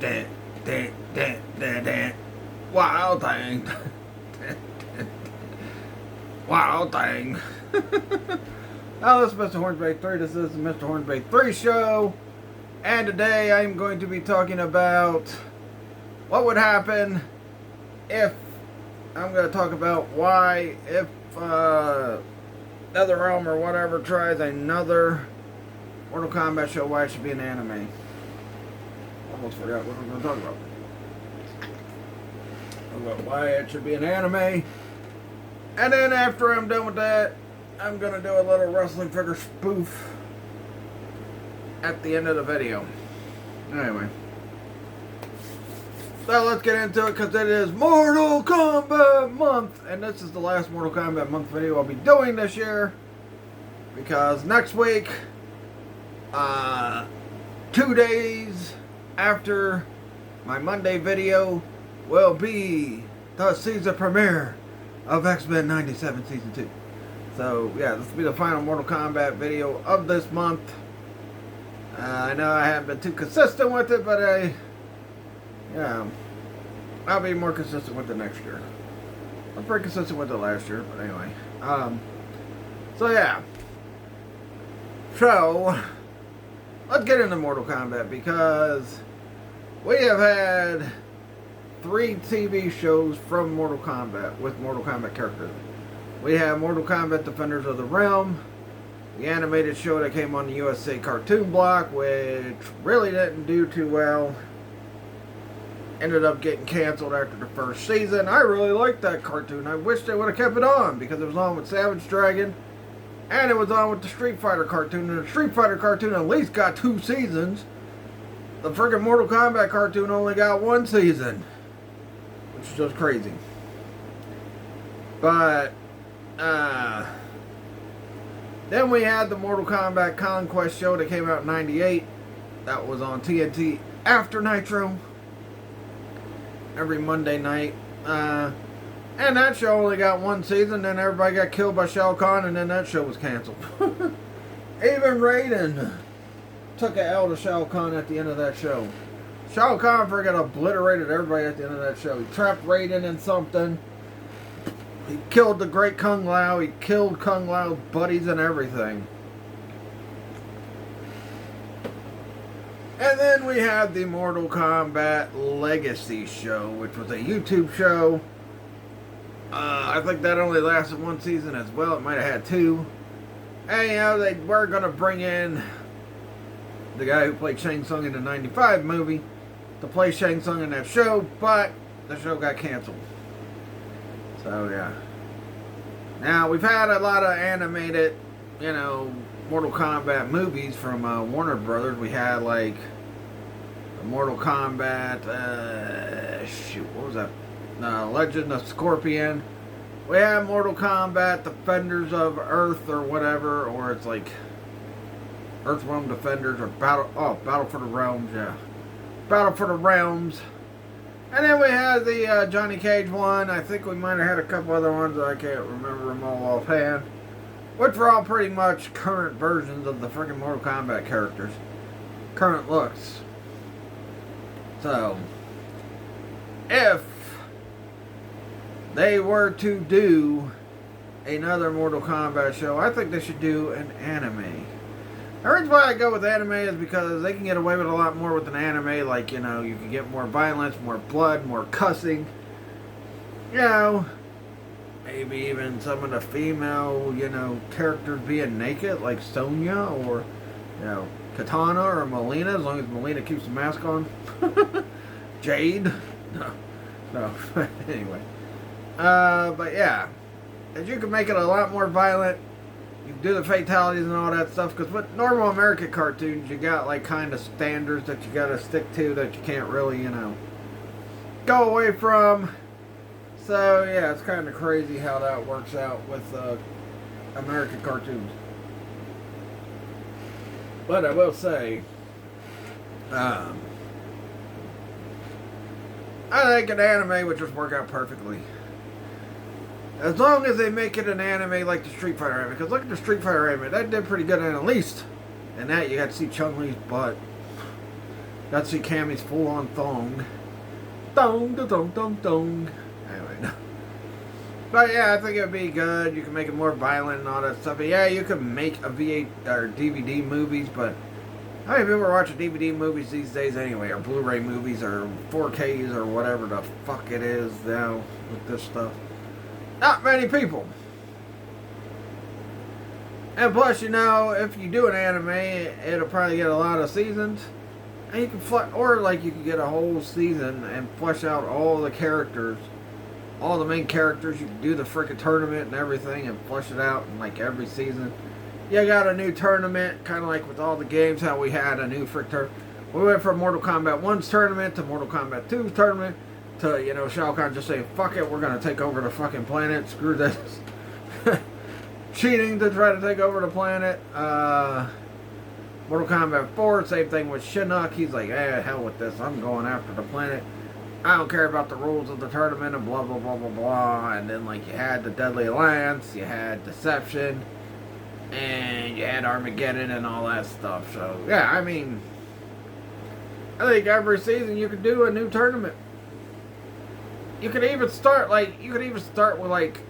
dun, dun, dun, dun, dun. Wild thing. Wild thing. Hello, this is Mr. Hornsby 3. This is the Mr. Hornsby 3 show. And today I'm going to be talking about what would happen if I'm going to talk about why if NetherRealm or whatever tries another Mortal Kombat show, why it should be an anime. Almost forgot what we're going to talk about why it should be an anime. And then after I'm done with that, I'm going to do a little wrestling figure spoof at the end of the video. Anyway. So let's get into it because it is Mortal Kombat month. And this is the last Mortal Kombat month video I'll be doing this year. Because next week, 2 days after my Monday video will be the season premiere of X-Men 97 Season 2. So, yeah, this will be the final Mortal Kombat video of this month. I know I haven't been too consistent with it, but I'll be more consistent with it next year. I was pretty consistent with it last year, but anyway. So, yeah. So, let's get into Mortal Kombat because we have had 3 TV shows from Mortal Kombat with Mortal Kombat characters. We have Mortal Kombat Defenders of the Realm, the animated show that came on the USA Cartoon Block, which really didn't do too well. Ended up getting canceled after the first season. I really liked that cartoon. I wish they would have kept it on because it was on with Savage Dragon and it was on with the Street Fighter cartoon. And the Street Fighter cartoon at least got 2 seasons. The friggin' Mortal Kombat cartoon only got 1 season. Which is just crazy. But, then we had the Mortal Kombat Conquest show that came out in 98. That was on TNT after Nitro. Every Monday night. And that show only got 1 season. Then everybody got killed by Shao Kahn. And then that show was canceled. Even Raiden took an L to Shao Kahn at the end of that show. Shao Kahn friggin' obliterated everybody at the end of that show. He trapped Raiden in something. He killed the great Kung Lao. He killed Kung Lao's buddies and everything. And then we had the Mortal Kombat Legacy show, which was a YouTube show. I think that only lasted 1 season as well. It might have had 2. And, you know, they were going to bring in the guy who played Shang Tsung in the 95 movie to play Shang Tsung in that show, but the show got canceled. So, yeah. Now, we've had a lot of animated, you know, Mortal Kombat movies from Warner Brothers. We had, like, Mortal Kombat, what was that? Legend of Scorpion. We had Mortal Kombat Defenders of Earth or whatever, or it's like Earthrealm Defenders or Battle for the Realms, yeah. Battle for the Realms. And then we had the Johnny Cage one. I think we might have had a couple other ones. I can't remember them all offhand. Which were all pretty much current versions of the freaking Mortal Kombat characters. Current looks. So, if they were to do another Mortal Kombat show, I think they should do an anime. The reason why I go with anime is because they can get away with a lot more with an anime. Like, you know, you can get more violence, more blood, more cussing. You know, maybe even some of the female, you know, characters being naked, like Sonya or, you know, Katana or Melina, as long as Melina keeps the mask on. Jade. No. Anyway. But yeah. As you can make it a lot more violent. You can do the fatalities and all that stuff. Because with normal American cartoons, you got like kind of standards that you got to stick to that you can't really, you know, go away from. So yeah, it's kind of crazy how that works out with American cartoons. But I will say, I think an anime would just work out perfectly. As long as they make it an anime like the Street Fighter anime. Because look at the Street Fighter anime. That did pretty good, and at least in that you got to see Chun-Li's butt. Got to see Cammy's full on thong. Thong, da, thong, thong, thong. Anyway, no. But yeah, I think it would be good. You can make it more violent and all that stuff. But yeah, you could make a V8 or DVD movies, but how many people are watching DVD movies these days anyway, or Blu-ray movies, or 4Ks, or whatever the fuck it is now with this stuff? Not many people. And plus, you know, if you do an anime, it'll probably get a lot of seasons. And you can or like you can get a whole season and flesh out all the characters, all the main characters. You can do the freaking tournament and everything and flesh it out in like every season. You got a new tournament, kind of like with all the games, how we had a new frick tournament. We went from Mortal Kombat 1's tournament to Mortal Kombat 2's tournament to, you know, Shao Kahn just saying, fuck it, we're going to take over the fucking planet, screw this. Cheating to try to take over the planet. Mortal Kombat 4, same thing with Shinnok. He's like, hell with this, I'm going after the planet. I don't care about the rules of the tournament and blah, blah, blah, blah, blah. And then, like, you had the Deadly Alliance, you had Deception, and you had Armageddon and all that stuff. So, yeah, I mean, I think every season you could do a new tournament. You could even start, with, like,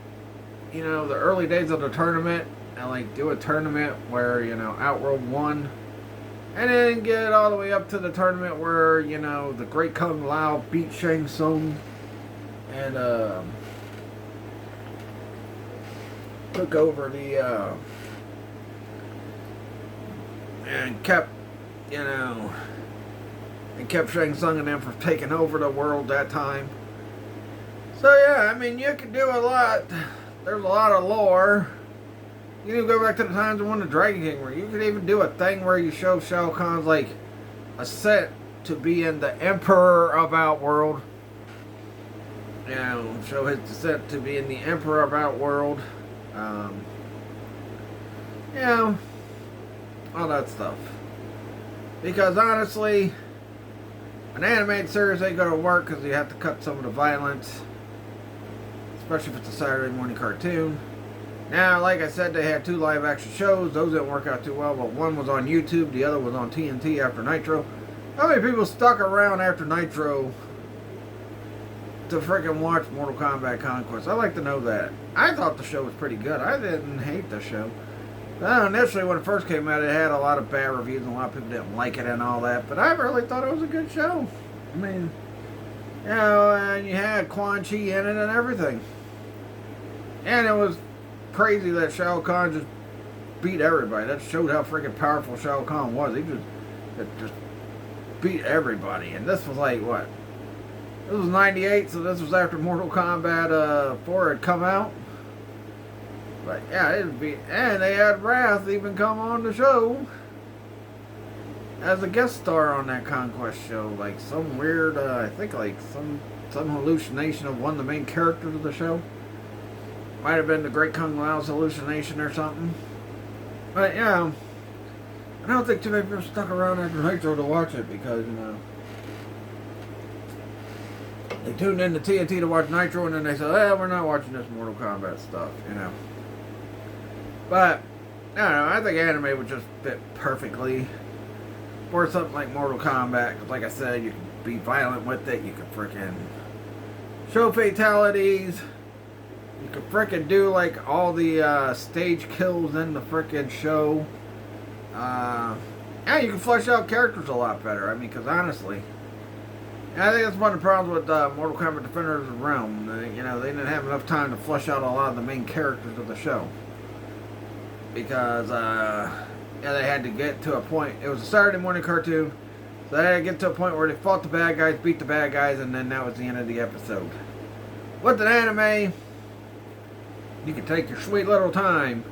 you know, the early days of the tournament and, like, do a tournament where, you know, Outworld won. And then get all the way up to the tournament where, you know, the Great Kung Lao beat Shang Tsung and, took over the, and kept, you know, and kept Shang Tsung and them from taking over the world that time. So yeah, I mean, you could do a lot. There's a lot of lore. You can go back to the times when the Dragon King were. You could even do a thing where you show Shao Kahn's like ascent to being the Emperor of Outworld. You know, show his descent to being the Emperor of Outworld. You know, all that stuff. Because honestly, an animated series ain't gonna work because you have to cut some of the violence, especially if it's a Saturday morning cartoon. Now, like I said, they had 2 live action shows. Those didn't work out too well, but one was on YouTube, the other was on TNT after Nitro. How many people stuck around after Nitro to freaking watch Mortal Kombat Conquest? I'd like to know that. I thought the show was pretty good. I didn't hate the show. Initially, when it first came out, it had a lot of bad reviews and a lot of people didn't like it and all that, but I really thought it was a good show. I mean, you know, and you had Quan Chi in it and everything. And it was crazy that Shao Kahn just beat everybody. That showed how freaking powerful Shao Kahn was. He just beat everybody. And this was like, what? This was 98, so this was after Mortal Kombat 4 had come out. But yeah, it'd be, and they had Wrath even come on the show as a guest star on that Conquest show. Like some weird, I think like some hallucination of one of the main characters of the show. Might have been the Great Kung Lao's hallucination or something. But yeah, I don't think too many people stuck around after Nitro to watch it because, you know, they tuned in to TNT to watch Nitro and then they said, we're not watching this Mortal Kombat stuff, you know. But, I don't know, I think anime would just fit perfectly for something like Mortal Kombat. Because like I said, you can be violent with it, you can freaking show fatalities. You could frickin' do like all the stage kills in the frickin' show. And you can flesh out characters a lot better. I mean, because honestly, I think that's one of the problems with Mortal Kombat Defenders of Realm. You know, they didn't have enough time to flesh out a lot of the main characters of the show. Because, yeah, they had to get to a point. It was a Saturday morning cartoon. So they had to get to a point where they fought the bad guys, beat the bad guys, and then that was the end of the episode. With an anime, you can take your sweet little time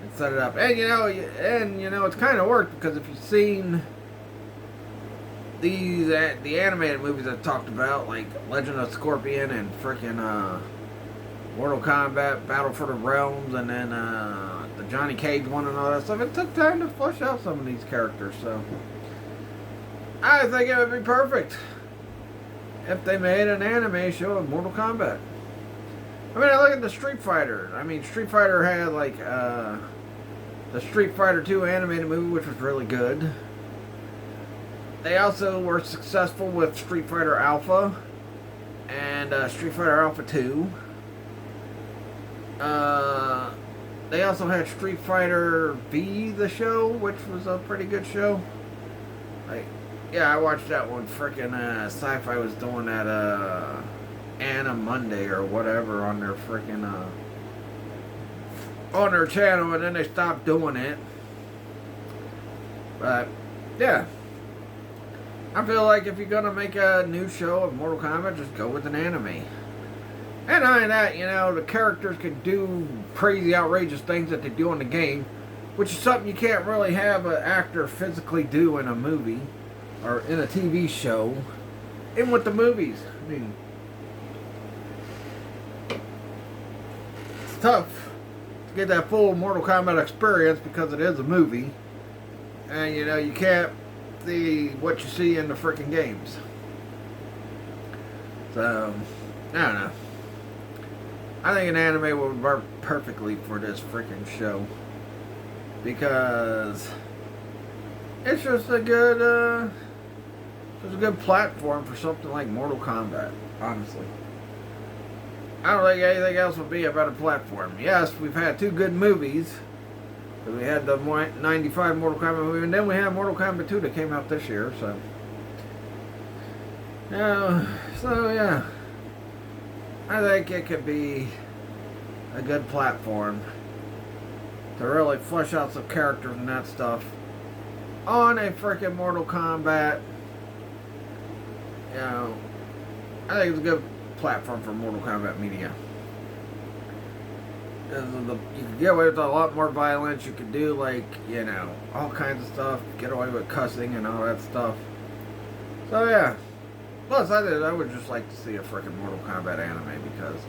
and set it up. And you know, it's kind of worked because if you've seen these the animated movies I talked about, like Legend of Scorpion and freaking Mortal Kombat, Battle for the Realms, and then the Johnny Cage one and all that stuff, it took time to flesh out some of these characters. So I think it would be perfect if they made an anime show of Mortal Kombat. I mean, I look at the Street Fighter. I mean, Street Fighter had, like, the Street Fighter 2 animated movie, which was really good. They also were successful with Street Fighter Alpha and Street Fighter Alpha 2. They also had Street Fighter V, the show, which was a pretty good show. Like, yeah, I watched that one. Frickin' Sci-Fi was doing that Anna Monday or whatever on their frickin' on their channel, and then they stopped doing it. But yeah, I feel like if you're gonna make a new show of Mortal Kombat, just go with an anime. And not only that, you know, the characters can do crazy, outrageous things that they do in the game, which is something you can't really have an actor physically do in a movie or in a TV show. Even with the movies, I mean, it's tough to get that full Mortal Kombat experience because it is a movie, and you know you can't see what you see in the freaking games. So I don't know. I think an anime would work perfectly for this freaking show because it's just a good, platform for something like Mortal Kombat. Honestly, I don't think anything else would be a better platform. Yes, we've had two good movies. We had the '95 Mortal Kombat movie, and then we had Mortal Kombat 2 that came out this year. So, yeah. I think it could be a good platform to really flesh out some characters and that stuff on a freaking Mortal Kombat. You know, I think it's a good platform for Mortal Kombat media. You can get away with a lot more violence. You can do, like, you know, all kinds of stuff. Get away with cussing and all that stuff. So yeah. Plus, I would just like to see a freaking Mortal Kombat anime because,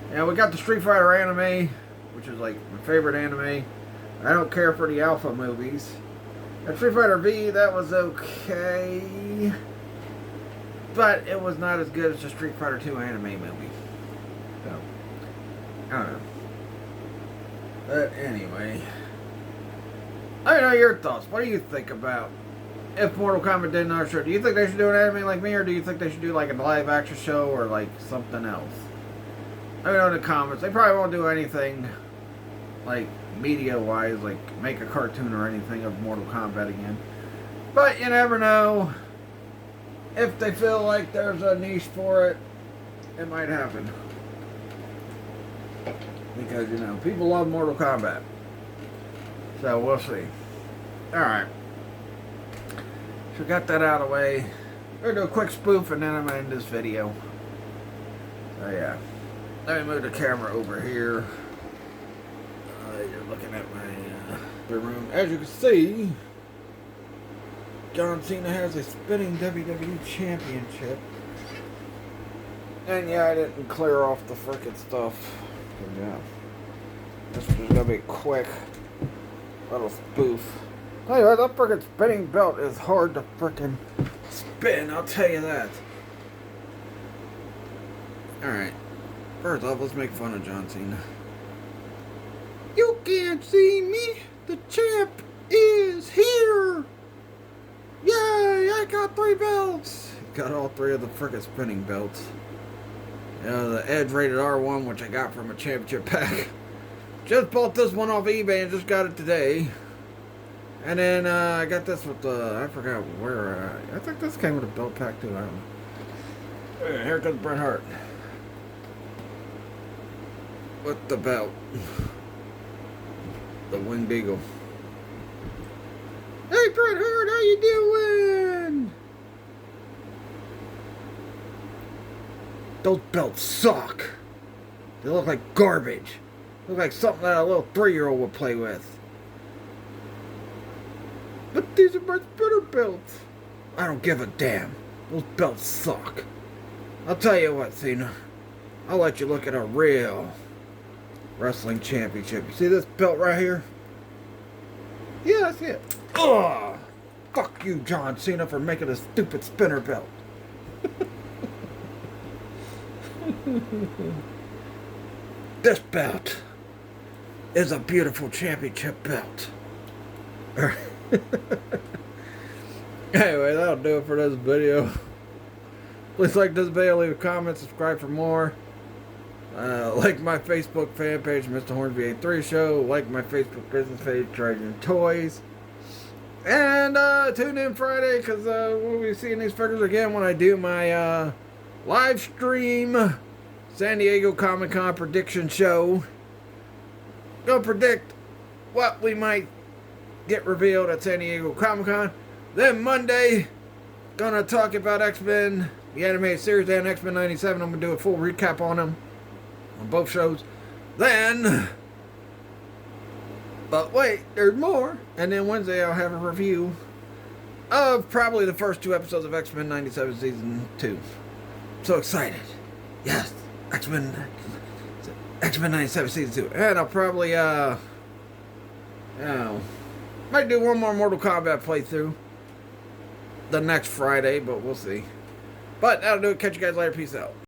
you know, we got the Street Fighter anime, which is like my favorite anime. I don't care for the Alpha movies. And Street Fighter V, that was okay, but it was not as good as the Street Fighter 2 anime movie. So, I don't know. But anyway, I don't know your thoughts. What do you think about if Mortal Kombat did another show? Do you think they should do an anime like me, or do you think they should do like a live action show or like something else? Let me know in the comments. They probably won't do anything like media wise, like make a cartoon or anything of Mortal Kombat again. But you never know. If they feel like there's a niche for it, it might happen. Because, you know, people love Mortal Kombat. So we'll see. Alright. So got that out of the way. We're going to do a quick spoof and then I'm going to end this video. So yeah. Let me move the camera over here. You're looking at my room. As you can see, John Cena has a spinning WWE Championship. And yeah, I didn't clear off the frickin' stuff. So yeah. This is going to be a quick little spoof. Tell you what, that frickin' spinning belt is hard to frickin' spin, I'll tell you that. Alright. First off, let's make fun of John Cena. You can't see me! The champ is here! Yay! I got 3 belts! Got all 3 of the frickin' spinning belts. The Edge Rated R one, which I got from a championship pack. Just bought this one off eBay and just got it today. And then I got this with the, I forgot where, I think this came with a belt pack too, I don't know. Here comes Bret Hart. With the belt. The Winged Eagle. Hey Bret Hart, how you doing? Those belts suck. They look like garbage. Look like something that a little 3-year-old would play with. But these are much better belts. I don't give a damn. Those belts suck. I'll tell you what, Cena. I'll let you look at a real wrestling championship. You see this belt right here? Yeah, I see it. Ugh! Fuck you, John Cena, for making a stupid spinner belt. This belt is a beautiful championship belt. Anyway, that'll do it for this video. Please like this video, leave a comment, subscribe for more. Like my Facebook fan page, Mr. Hornsby 83 Show. Like my Facebook business page, Trading Toys. And tune in Friday, because we'll be seeing these figures again when I do my live stream San Diego Comic Con prediction show. Gonna predict what we might get revealed at San Diego Comic Con. Then Monday, gonna talk about X-Men, the animated series, and X-Men 97. I'm gonna do a full recap on them, on both shows. Then, but wait, there's more. And then Wednesday, I'll have a review of probably the first 2 episodes of X-Men 97 Season 2. I'm so excited. Yes, X-Men 97 Season 2. And I'll probably, might do one more Mortal Kombat playthrough the next Friday, but we'll see. But that'll do it. Catch you guys later. Peace out.